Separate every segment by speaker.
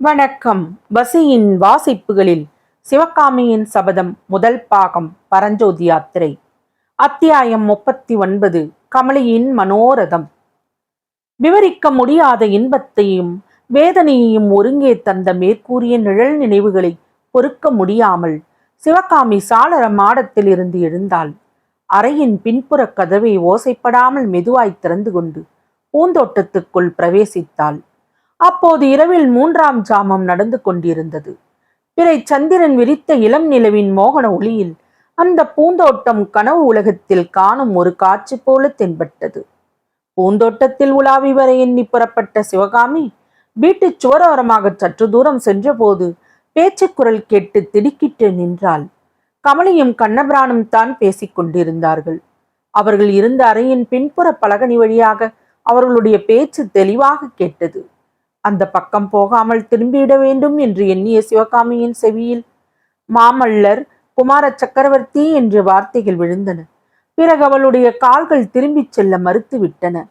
Speaker 1: வணக்கம். வசியின் வாசிப்புகளில் சிவகாமியின் சபதம் முதல் பாகம் பரஞ்சோதி யாத்திரை. அத்தியாயம் 39. கமலியின் மனோரதம். விவரிக்க முடியாத இன்பத்தையும் வேதனையையும் ஒருங்கே தந்த மேற்கூறிய நிழல் நினைவுகளை பொறுக்க முடியாமல் சிவகாமி சாளர மாடத்தில் இருந்து எழுந்தாள். அறையின் பின்புற கதவை ஓசைப்படாமல் மெதுவாய் திறந்து கொண்டு பூந்தோட்டத்துக்குள் பிரவேசித்தாள். அப்போது இரவில் 3ஆம் ஜாமம் நடந்து கொண்டிருந்தது. பிறை சந்திரன் விரித்த இளம் நிலவின் மோகன ஒளியில் அந்த பூந்தோட்டம் கனவு உலகத்தில் காணும் ஒரு காட்சி போல தென்பட்டது. பூந்தோட்டத்தில் உலாவி வர எண்ணி புறப்பட்ட சிவகாமி வீட்டு சுவரோரமாக சற்று தூரம் சென்றபோது பேச்சு குரல் கேட்டு திடுக்கிட்டு நின்றாள். கமலியும் கண்ணபிரானும் தான் பேசிக் கொண்டிருந்தார்கள். அவர்கள் இருந்த அறையின் பின்புற பலகனி வழியாக அவர்களுடைய பேச்சு தெளிவாக கேட்டது. அந்த பக்கம் போகாமல் திரும்பிவிட வேண்டும் என்று எண்ணிய சிவகாமியின் செவியில் மாமல்லர், குமார சக்கரவர்த்தி என்ற வார்த்தைகள் விழுந்தன. பிறகு அவளுடைய கால்கள் திரும்பிச் செல்ல மறுத்து விட்டன.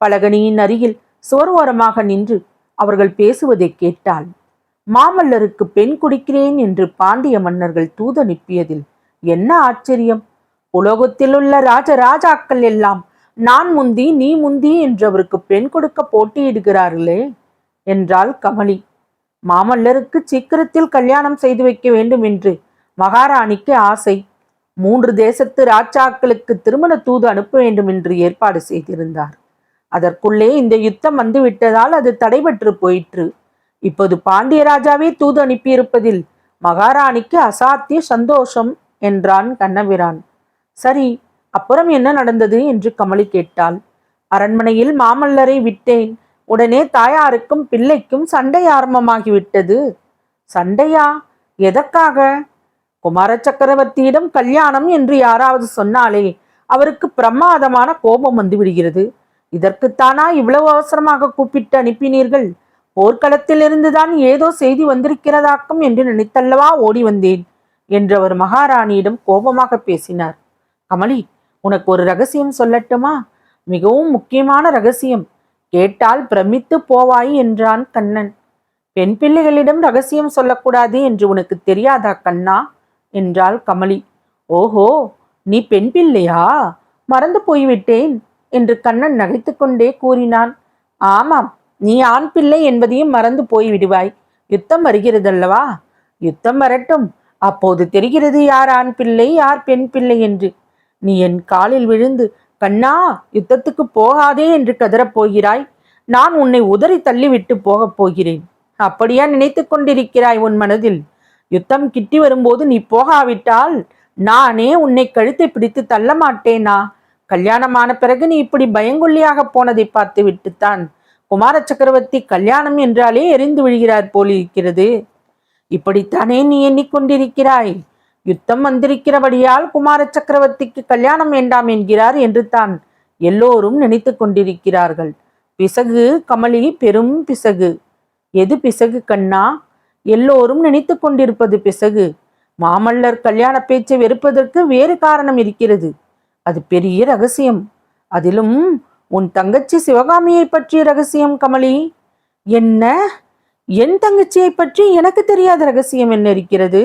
Speaker 1: பலகனியின் அருகில் சோர்வோரமாக நின்று அவர்கள் பேசுவதை கேட்டாள். மாமல்லருக்கு பெண் குடிக்கிறேன் என்று பாண்டிய மன்னர்கள் தூது அனுப்பியதில் என்ன ஆச்சரியம்! உலோகத்தில் உள்ள ராஜராஜாக்கள் எல்லாம் நான் முந்தி நீ முந்தி என்று அவருக்கு பெண் கொடுக்க போட்டியிடுகிறார்களே என்றாள் கமலி. மாமல்லருக்கு சீக்கிரத்தில் கல்யாணம் செய்து வைக்க வேண்டும் என்று மகாராணிக்கு ஆசை. 3 தேசத்து ராஜாக்களுக்கு திருமண தூது அனுப்ப வேண்டும் என்று ஏற்பாடு செய்திருந்தார். அதற்குள்ளே இந்த யுத்தம் வந்துவிட்டதால் அது தடைபற்று போயிற்று. இப்போது பாண்டிய ராஜாவே தூது அனுப்பியிருப்பதில் மகாராணிக்கு அசாத்திய சந்தோஷம் என்றான் கண்ணபிரான். சரி, அப்புறம் என்ன நடந்தது என்று கமலி கேட்டாள். அரண்மனையில் மாமல்லரை விட்டேன். உடனே தாயாருக்கும் பிள்ளைக்கும் சண்டை ஆரம்பமாகிவிட்டது. சண்டையா? எதற்காக? குமார சக்கரவர்த்தியிடம் கல்யாணம் என்று யாராவது சொன்னாலே அவருக்கு பிரமாதமான கோபம் வந்து விடுகிறது. இதற்குத்தானா இவ்வளவு அவசரமாக கூப்பிட்டு அனுப்பினீர்கள்? போர்க்களத்தில் இருந்துதான் ஏதோ செய்தி வந்திருக்கிறதாக்கும் என்று நினைத்தல்லவா ஓடி வந்தேன் என்று அவர் மகாராணியிடம் கோபமாக பேசினார். கமலி, உனக்கு ஒரு ரகசியம் சொல்லட்டுமா? மிகவும் முக்கியமான ரகசியம். கேட்டால் பிரமித்து போவாய் என்றான் கண்ணன். பெண் பிள்ளைகளிடம் ரகசியம் சொல்லக்கூடாது என்று உனக்கு தெரியாதா கண்ணா என்றாள் கமலி. ஓஹோ, நீ பெண் பிள்ளையா? மறந்து போய்விட்டேன் என்று கண்ணன் நகைத்து கொண்டே கூறினான். ஆமாம், நீ ஆண் பிள்ளை என்பதையும் மறந்து போய்விடுவாய். யுத்தம் வருகிறதல்லவா? யுத்தம் வரட்டும், அப்போது தெரிகிறது யார் ஆண் பிள்ளை யார் பெண் பிள்ளை என்று. நீ என் காலில் விழுந்து கண்ணா, யுத்தத்துக்கு போகாதே என்று கதறப் போகிறாய். நான் உன்னை உதறி தள்ளிவிட்டு போகப் போகிறேன். அப்படியா நினைத்து கொண்டிருக்கிறாய் உன் மனதில்? யுத்தம் கிட்டி வரும்போது நீ போகாவிட்டால் நானே உன்னை கழுத்தை பிடித்து தள்ள மாட்டேனா? கல்யாணமான பிறகு நீ இப்படி பயங்கொல்லியாக போனதை பார்த்து விட்டுத்தான் குமார சக்கரவர்த்தி கல்யாணம் என்றாலே எரிந்து விழுகிறார் போலிருக்கிறது. இப்படித்தானே நீ எண்ணிக்கொண்டிருக்கிறாய்? யுத்தம் வந்திருக்கிறபடியால் குமார சக்கரவர்த்திக்கு கல்யாணம் வேண்டாம் என்கிறார் என்று தான் எல்லோரும் நினைத்து கொண்டிருக்கிறார்கள். பிசகு கமலி, பெரும் பிசகு. எது பிசகு கண்ணா? எல்லோரும் நினைத்து கொண்டிருப்பது பிசகு. மாமல்லர் கல்யாண பேச்சை வெறுப்பதற்கு வேறு காரணம் இருக்கிறது. அது பெரிய ரகசியம். அதிலும் உன் தங்கச்சி சிவகாமியை பற்றிய ரகசியம் கமலி. என்ன? என் தங்கச்சியை பற்றி எனக்கு தெரியாத ரகசியம் என்ன இருக்கிறது?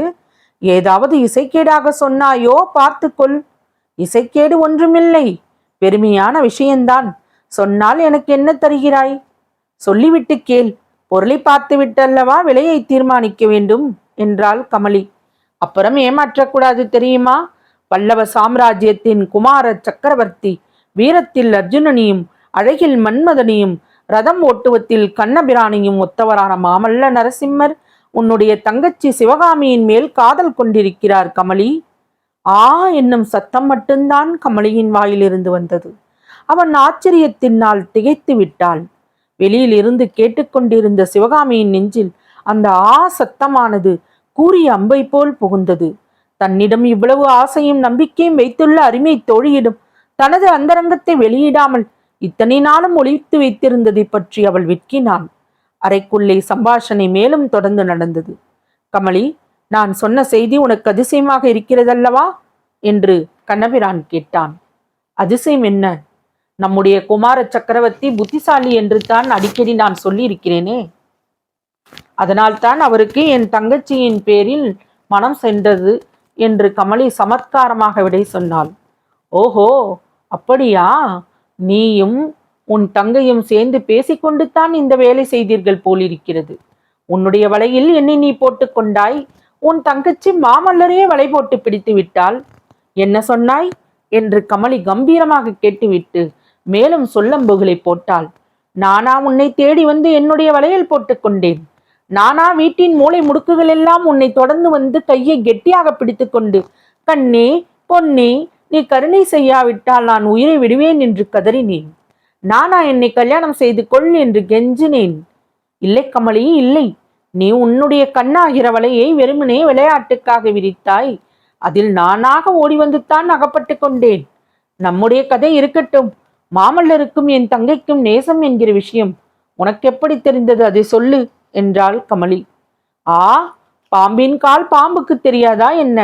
Speaker 1: ஏதாவது இசைக்கேடாக சொன்னாயோ? பார்த்துக்கொள். இசைக்கேடு ஒன்றுமில்லை, பெருமையான விஷயம்தான். சொன்னால் எனக்கு என்ன தருகிறாய்? சொல்லிவிட்டு கேள். பொருளை பார்த்து விட்டல்லவா விலையை தீர்மானிக்க வேண்டும் என்றாள் கமலி. அப்புறம் ஏமாற்றக்கூடாது தெரியுமா? பல்லவ சாம்ராஜ்யத்தின் குமார சக்கரவர்த்தி வீரத்தில் அர்ஜுனனையும் அழகில் மன்மதனையும் ரதம் ஓட்டுவத்தில் கண்ணபிரானையும் ஒத்தவரான மாமல்ல நரசிம்மர் உன்னுடைய தங்கச்சி சிவகாமியின் மேல் காதல் கொண்டிருக்கிறார் கமலி. ஆ என்னும் சத்தம் மட்டும்தான் கமலியின் வாயிலிருந்து வந்தது. அவன் ஆச்சரியத்தினால் திகைத்து விட்டாள். வெளியில் இருந்து கேட்டுக்கொண்டிருந்த சிவகாமியின் நெஞ்சில் அந்த சத்தமானது கூறிய அம்பை போல் புகுந்தது. தன்னிடம் இவ்வளவு ஆசையும் நம்பிக்கையும் வைத்துள்ள அருமை தோழியிடம் தனது அந்தரங்கத்தை வெளியிடாமல் இத்தனை நாளும் ஒளித்து வைத்திருந்ததை பற்றி அவள் விற்கினாள். அறைக்குள்ளே சம்பாஷணை மேலும் தொடர்ந்து நடந்தது. கமலி, நான் சொன்ன செய்தி உனக்கு அதிசயமாக இருக்கிறதல்லவா என்று கண்ணபிரான் கேட்டான். அதிசயம் என்ன? நம்முடைய குமார சக்கரவர்த்தி புத்திசாலி என்று தான் அடிக்கடி நான் சொல்லி இருக்கிறேனே. அதனால்தான் அவருக்கு என் தங்கச்சியின் பேரில் மனம் சென்றது என்று கமலி சமத்காரமாக விடை சொன்னாள். ஓஹோ, அப்படியா? நீயும் உன் தங்கையும் சேர்ந்து பேசிக்கொண்டு தான் இந்த வேலை செய்தீர்கள் போலிருக்கிறது. உன்னுடைய வலையில் என்னை நீ போட்டுக்கொண்டாய். உன் தங்கச்சி மாமல்லரையே வலை போட்டு பிடித்து விட்டாள். என்ன சொன்னாய் என்று கமலி கம்பீரமாக கேட்டுவிட்டு மேலும் சொல்லம்புகளை போட்டாள். நானா உன்னை தேடி வந்து என்னுடைய வலையில் போட்டுக்கொண்டேன். நானா வீட்டின் மூளை முடுக்குகள் எல்லாம் உன்னை தொடர்ந்து வந்து கையை கெட்டியாக பிடித்து கொண்டு, கண்ணே பொன்னே, நீ கருணை செய்யாவிட்டால் நான் உயிரை விடுவேன் என்று கதறினேன். நானா என்னை கல்யாணம் செய்து கொள் என்று கெஞ்சினேன். இல்லை கமலி, இல்லை. நீ உன்னுடைய கண்ணாகிற வலையை வெறுமனே விளையாட்டுக்காக விரித்தாய். அதில் நானாக ஓடி வந்துத்தான் அகப்பட்டு கொண்டேன். நம்முடைய கதை இருக்கட்டும். மாமல்லருக்கும் என் தங்கைக்கும் நேசம் என்கிற விஷயம் உனக்கு எப்படி தெரிந்தது? அதை சொல்லு என்றாள் கமலி. ஆ, பாம்பின் கால் பாம்புக்கு தெரியாதா என்ன?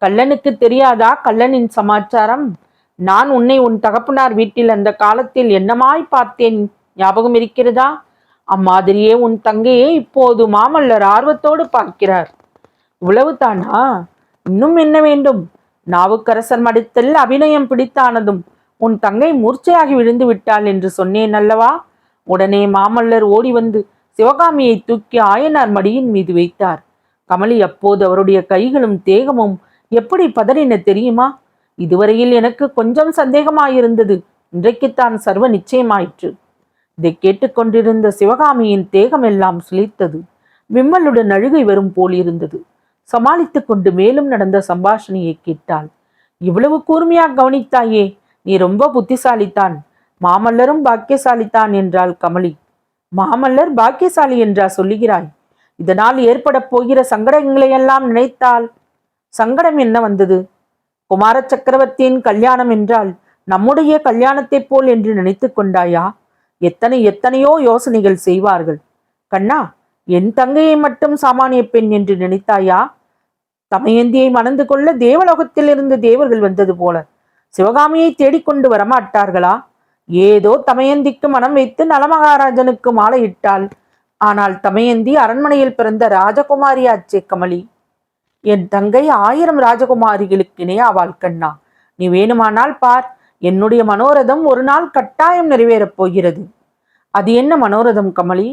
Speaker 1: கள்ளனுக்கு தெரியாதா கள்ளனின் சமாச்சாரம்? நான் உன்னை உன் தகப்பனார் வீட்டில் அந்த காலத்தில் என்னமாய் பார்த்தேன், ஞாபகம் இருக்கிறதா? அம்மாதிரியே உன் தங்கையே இப்போது மாமல்லர் ஆர்வத்தோடு பார்க்கிறார். இவ்வளவு தானா? இன்னும் என்ன வேண்டும்? நாவுக்கரசர் மடித்தில் அபிநயம் பிடித்தானதும் உன் தங்கை மூர்ச்சையாகி விழுந்து விட்டாள் என்று சொன்னேன் அல்லவா? உடனே மாமல்லர் ஓடி வந்து சிவகாமியை தூக்கி ஆயனார் மடியின் மீது வைத்தார். கமலி அப்போது அவருடைய கைகளும் தேகமும் எப்படி பதறின தெரியுமா? இதுவரையில் எனக்கு கொஞ்சம் சந்தேகமாயிருந்தது. இன்றைக்குத்தான் சர்வ நிச்சயமாயிற்று. இதை கேட்டுக்கொண்டிருந்த சிவகாமியின் தேகமெல்லாம் சுளித்தது. விம்மலுடன் அழுகை வரும் போல் இருந்தது. சமாளித்து கொண்டு மேலும் நடந்த சம்பாஷணையை கேட்டாள். இவ்வளவு கூர்மையாக கவனித்தாயே, நீ ரொம்ப புத்திசாலித்தான். மாமல்லரும் பாக்கியசாலித்தான் என்றாள் கமலி. மாமல்லர் பாக்கியசாலி என்றா சொல்லுகிறாய்? இதனால் ஏற்பட போகிற சங்கடங்களையெல்லாம் நினைத்தால் சங்கடம் என்ன வந்தது? குமார சக்கரவர்த்தியின் கல்யாணம் என்றால் நம்முடைய கல்யாணத்தைப் போல் என்று நினைத்து கொண்டாயா? எத்தனையோ யோசனைகள் செய்வார்கள். கண்ணா, என் தங்கையை மட்டும் சாமானிய பெண் என்று நினைத்தாயா? தமயந்தியை மணந்து கொள்ள தேவலோகத்தில் இருந்து தேவர்கள் வந்தது போல சிவகாமியை தேடிக்கொண்டு வரமாட்டார்களா? ஏதோ தமயந்திக்கு மனம் வைத்து நலமகாராஜனுக்கு மாலையிட்டாள். ஆனால் தமயந்தி அரண்மனையில் பிறந்த ராஜகுமாரியாச்சே கமலி. என் தங்கை 1000 ராஜகுமாரிகளுக்கு இணையாவாள் கண்ணா. நீ வேணுமானால் பார், என்னுடைய மனோரதம் ஒரு நாள் கட்டாயம் நிறைவேறப் போகிறது. அது என்ன மனோரதம் கமலி?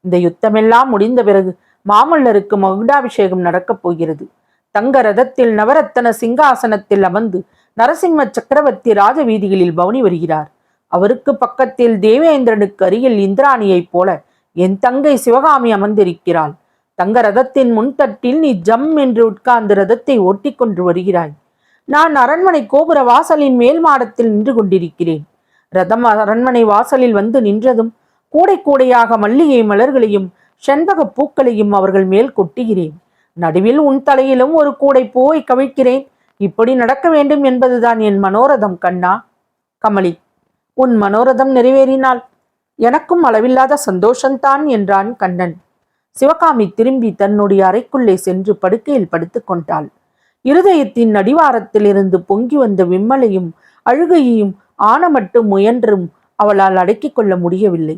Speaker 1: இந்த யுத்தமெல்லாம் முடிந்த பிறகு மாமல்லருக்கு மகுடாபிஷேகம் நடக்கப் போகிறது. தங்க ரதத்தில் நவரத்தன சிங்காசனத்தில் அமர்ந்து நரசிம்ம சக்கரவர்த்தி ராஜவீதிகளில் பவனி வருகிறார். அவருக்கு பக்கத்தில் தேவேந்திரனுக்கு அருகில் இந்திராணியைப் போல என் தங்கை சிவகாமி அமர்ந்திருக்கிறாள். தங்க ரதத்தின் முன்தட்டில் நீ ஜம் என்று உட்கார்ந்து ரதத்தை ஓட்டி கொண்டு வருகிறாய். நான் அரண்மனை கோபுர வாசலின் மேல் மாடத்தில் நின்று கொண்டிருக்கிறேன். ரதம் அரண்மனை வாசலில் வந்து நின்றதும் கூடை கூடையாக மல்லிகை மலர்களையும் செண்பக பூக்களையும் அவர்கள் மேல் கொட்டுகிறேன். நடுவில் உன் தலையிலும் ஒரு கூடை பூவை கவிழ்க்கிறேன். இப்படி நடக்க வேண்டும் என்பதுதான் என் மனோரதம் கண்ணா. கமலி, உன் மனோரதம் நிறைவேறினால் எனக்கும் அளவில்லாத சந்தோஷந்தான் என்றான் கண்ணன். சிவகாமி திரும்பி தன்னுடைய அறைக்குள்ளே சென்று படுக்கையில் படுத்து கொண்டாள். இருதயத்தின் அடிவாரத்தில் இருந்து பொங்கி வந்த விம்மலையும் அழுகையையும் ஆனமட்டு முயன்றும் அவளால் அடக்கிக் கொள்ள முடியவில்லை.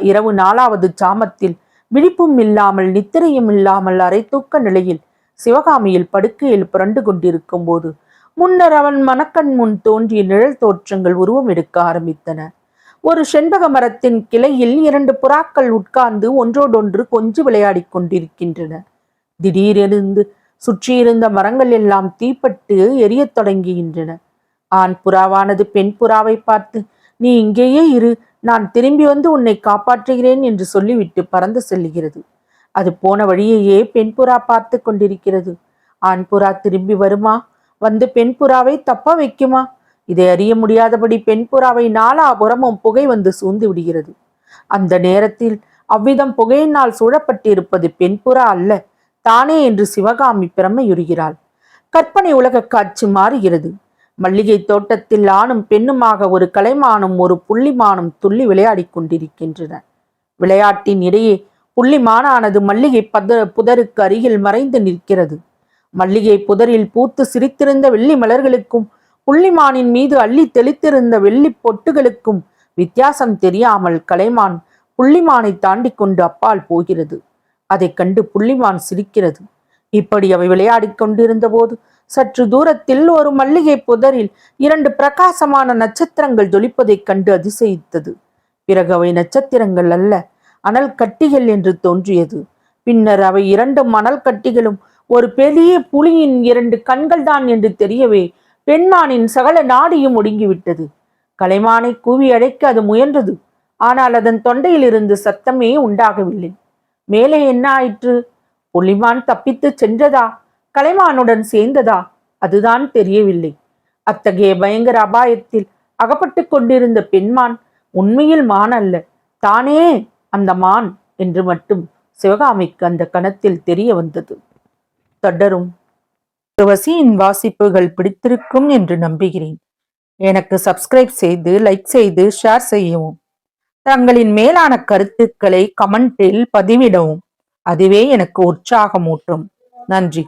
Speaker 1: இரவு 4வது சாமத்தில் விழிப்பும் இல்லாமல் நித்திரையும் இல்லாமல் அரை தூக்க நிலையில் சிவகாமியில் படுக்கையில் புரண்டு கொண்டிருக்கும் போது முன்னர் அவன் மனக்கண் முன் தோன்றிய நிழல் தோற்றங்கள் உருவம் எடுக்க ஆரம்பித்தன. ஒரு செண்பக மரத்தின் கிளையில் 2 புறாக்கள் உட்கார்ந்து ஒன்றோடொன்று கொஞ்சி விளையாடி கொண்டிருக்கின்றன. திடீரென்று சுற்றியிருந்த மரங்கள் எல்லாம் தீப்பட்டு எரியத் தொடங்குகின்றன. ஆண் புறாவானது பெண் புறாவை பார்த்து, நீ இங்கேயே இரு, நான் திரும்பி வந்து உன்னை காப்பாற்றுகிறேன் என்று சொல்லிவிட்டு பறந்து செல்லுகிறது. அது போன வழியையே பெண் புறா பார்த்து கொண்டிருக்கிறது. ஆண் புறா திரும்பி வருமா? வந்து பெண் புறாவை தப்ப வைக்குமா? இதை அறிய முடியாதபடி பெண் புறாவை நாலாபுறமும் புகை வந்து சூழ்ந்து விடுகிறது. அந்த நேரத்தில் அவ்விதம் புகையினால் சூழப்பட்டிருப்பது பெண் புறா அல்ல, தானே என்று சிவகாமி பிரமையுறுகிறாள். கற்பனை உலக காட்சி மாறுகிறது. மல்லிகை தோட்டத்தில் ஆணும் பெண்ணுமாக ஒரு கலைமானும் ஒரு புள்ளிமானும் துள்ளி விளையாடி கொண்டிருக்கின்றன. விளையாட்டின் இடையே புள்ளிமானானது மல்லிகை புதருக்கு அருகில் மறைந்து நிற்கிறது. மல்லிகை புதரில் பூத்து சிரித்திருந்த வெள்ளி மலர்களுக்கும் புள்ளிமானின் மீது அள்ளி தெளித்திருந்த வெள்ளி பொட்டுகளுக்கும் வித்தியாசம் தெரியாமல் கலைமான் புள்ளிமானை தாண்டி கொண்டு அப்பால் போகிறது. அதைக் கண்டு புள்ளிமான் சிரிக்கிறது. இப்படி அவை விளையாடிக் கொண்டிருந்த போது சற்று தூரத்தில் ஒரு மல்லிகை புதரில் 2 பிரகாசமான நட்சத்திரங்கள் ஜொலிப்பதைக் கண்டு அதிசயித்தது. பிறகு அவை நட்சத்திரங்கள் அல்ல, அனல் கட்டிகள் என்று தோன்றியது. பின்னர் அவை 2 மணல் கட்டிகளும் ஒரு பெரிய புலியின் 2 கண்கள்தான் என்று தெரியவே பெண்மானின் சகல நாடியும் ஒடுங்கிவிட்டது. கலைமானை கூவி அழைக்க அது முயன்றது. ஆனால் அதன் தொண்டையில் இருந்து சத்தமே உண்டாகவில்லை. மேலே என்ன ஆயிற்று? புலிமான் தப்பித்து சென்றதா, கலைமானுடன் சேர்ந்ததா? அதுதான் தெரியவில்லை. அத்தகைய பயங்கர அபாயத்தில் அகப்பட்டு கொண்டிருந்த பெண்மான் உண்மையில் மான் அல்ல, தானே அந்த மான் என்று மட்டும் சிவகாமிக்கு அந்த கணத்தில் தெரிய வந்தது. தொடரும். துளசியின் வாசிப்புகள் பிடித்திருக்கும் என்று நம்புகிறேன். எனக்கு சப்ஸ்கிரைப் செய்து, லைக் செய்து, ஷேர் செய்யவும். தங்களின் மேலான கருத்துக்களை கமெண்டில் பதிவிடவும். அதுவே எனக்கு உற்சாகமூட்டும். நன்றி.